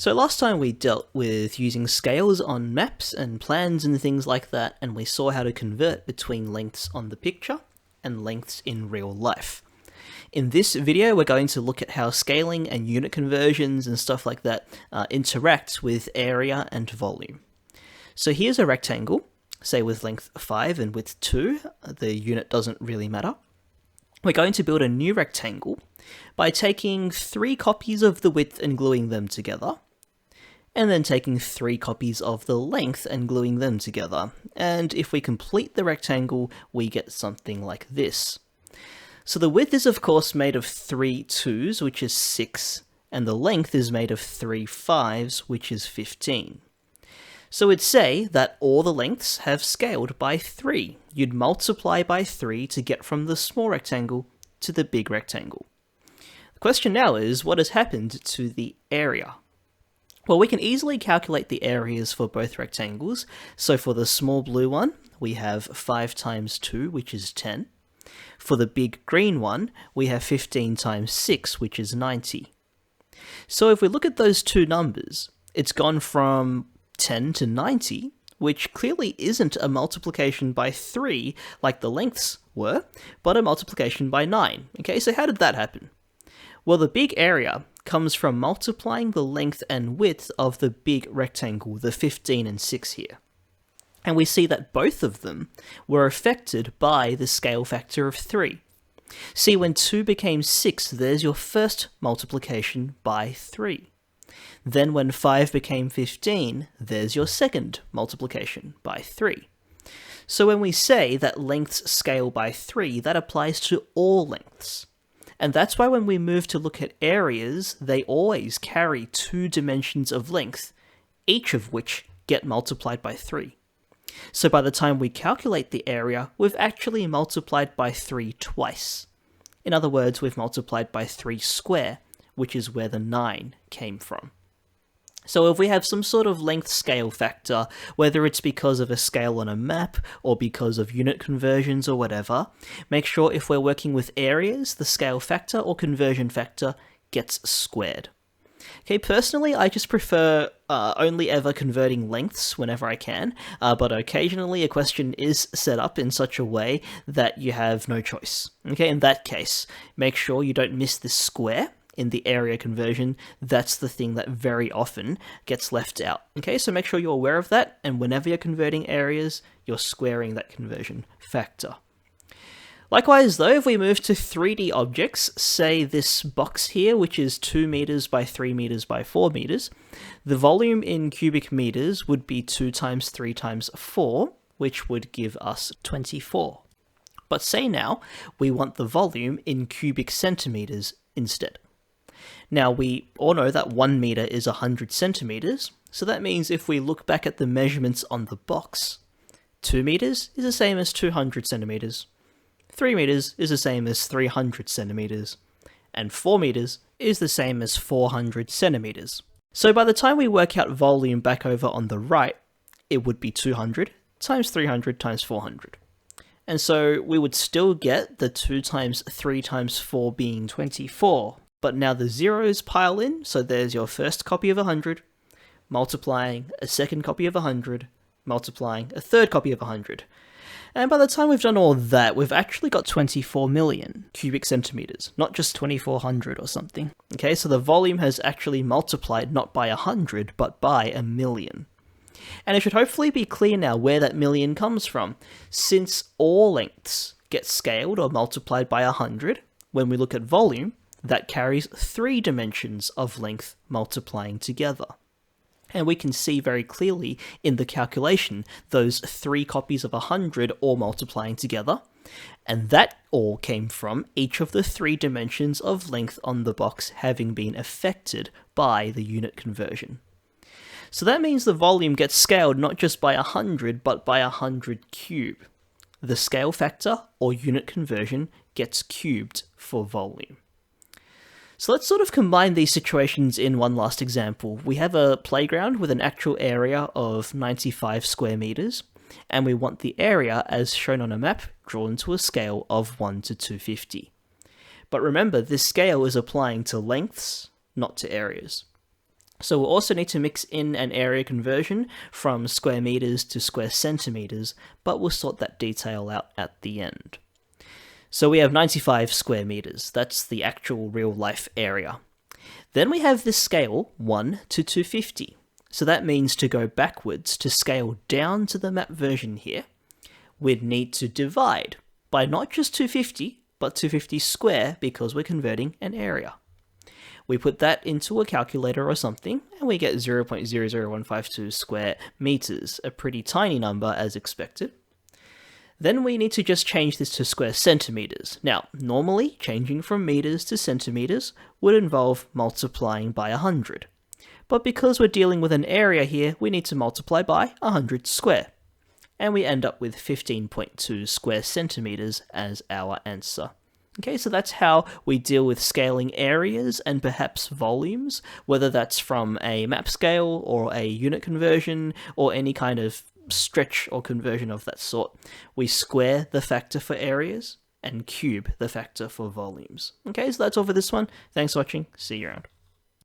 So last time we dealt with using scales on maps and plans and things like that, and we saw how to convert between lengths on the picture and lengths in real life. In this video, we're going to look at how scaling and unit conversions and stuff like that interact with area and volume. So here's a rectangle, say with length 5 and width 2, the unit doesn't really matter. We're going to build a new rectangle by taking 3 copies of the width and gluing them together, and then taking 3 copies of the length and gluing them together. And if we complete the rectangle, we get something like this. So the width is of course made of 3 2s, which is 6, and the length is made of 3 5s, which is 15. So we'd say that all the lengths have scaled by 3. You'd multiply by 3 to get from the small rectangle to the big rectangle. The question now is, what has happened to the area? Well, we can easily calculate the areas for both rectangles. So for the small blue one, we have 5 times 2, which is 10. For the big green one, we have 15 times 6, which is 90. So if we look at those two numbers, it's gone from 10 to 90, which clearly isn't a multiplication by 3 like the lengths were, but a multiplication by 9. Okay, so how did that happen? Well, the big area comes from multiplying the length and width of the big rectangle, the 15 and 6 here. And we see that both of them were affected by the scale factor of 3. See, when 2 became 6, there's your first multiplication by 3. Then when 5 became 15, there's your second multiplication by 3. So when we say that lengths scale by 3, that applies to all lengths. And that's why when we move to look at areas, they always carry 2 dimensions of length, each of which get multiplied by 3. So by the time we calculate the area, we've actually multiplied by 3 twice. In other words, we've multiplied by 3 square, which is where the 9 came from. So if we have some sort of length scale factor, whether it's because of a scale on a map or because of unit conversions or whatever, make sure if we're working with areas, the scale factor or conversion factor gets squared. Okay, personally, I just prefer only ever converting lengths whenever I can, but occasionally a question is set up in such a way that you have no choice. Okay, in that case, make sure you don't miss this square in the area conversion. That's the thing that very often gets left out. Okay, so make sure you're aware of that, and whenever you're converting areas, you're squaring that conversion factor. Likewise though, if we move to 3D objects, say this box here, which is 2 meters by 3 meters by 4 meters, the volume in cubic meters would be 2 times 3 times 4, which would give us 24. But say now, we want the volume in cubic centimeters instead. Now, we all know that 1 meter is 100 centimeters, so that means if we look back at the measurements on the box, 2 meters is the same as 200 centimeters, 3 meters is the same as 300 centimeters, and 4 meters is the same as 400 centimeters. So by the time we work out volume back over on the right, it would be 200 times 300 times 400. And so we would still get the 2 times 3 times 4 being 24. But now the zeros pile in, so there's your first copy of 100, multiplying a second copy of 100, multiplying a third copy of 100. And by the time we've done all that, we've actually got 24 million cubic centimeters, not just 2400 or something. Okay, so the volume has actually multiplied not by 100, but by 1,000,000. And it should hopefully be clear now where that million comes from. Since all lengths get scaled or multiplied by 100, when we look at volume, that carries 3 dimensions of length multiplying together. And we can see very clearly in the calculation those 3 copies of 100 all multiplying together, and that all came from each of the 3 dimensions of length on the box having been affected by the unit conversion. So that means the volume gets scaled not just by 100, but by 100 cubed. The scale factor or unit conversion gets cubed for volume. So let's sort of combine these situations in one last example. We have a playground with an actual area of 95 square meters, and we want the area as shown on a map drawn to a scale of 1 to 250. But remember, this scale is applying to lengths, not to areas. So we'll also need to mix in an area conversion from square meters to square centimeters, but we'll sort that detail out at the end. So we have 95 square meters. That's the actual real life area. Then we have this scale 1 to 250. So that means to go backwards, to scale down to the map version here, we'd need to divide by not just 250, but 250 square because we're converting an area. We put that into a calculator or something, and we get 0.00152 square meters, a pretty tiny number as expected. Then we need to just change this to square centimeters. Now, normally, changing from meters to centimeters would involve multiplying by 100. But because we're dealing with an area here, we need to multiply by 100 square. And we end up with 15.2 square centimeters as our answer. Okay, so that's how we deal with scaling areas and perhaps volumes, whether that's from a map scale or a unit conversion or any kind of stretch or conversion of that sort. We square the factor for areas and cube the factor for volumes. Okay, so that's all for this one. Thanks for watching. See you around.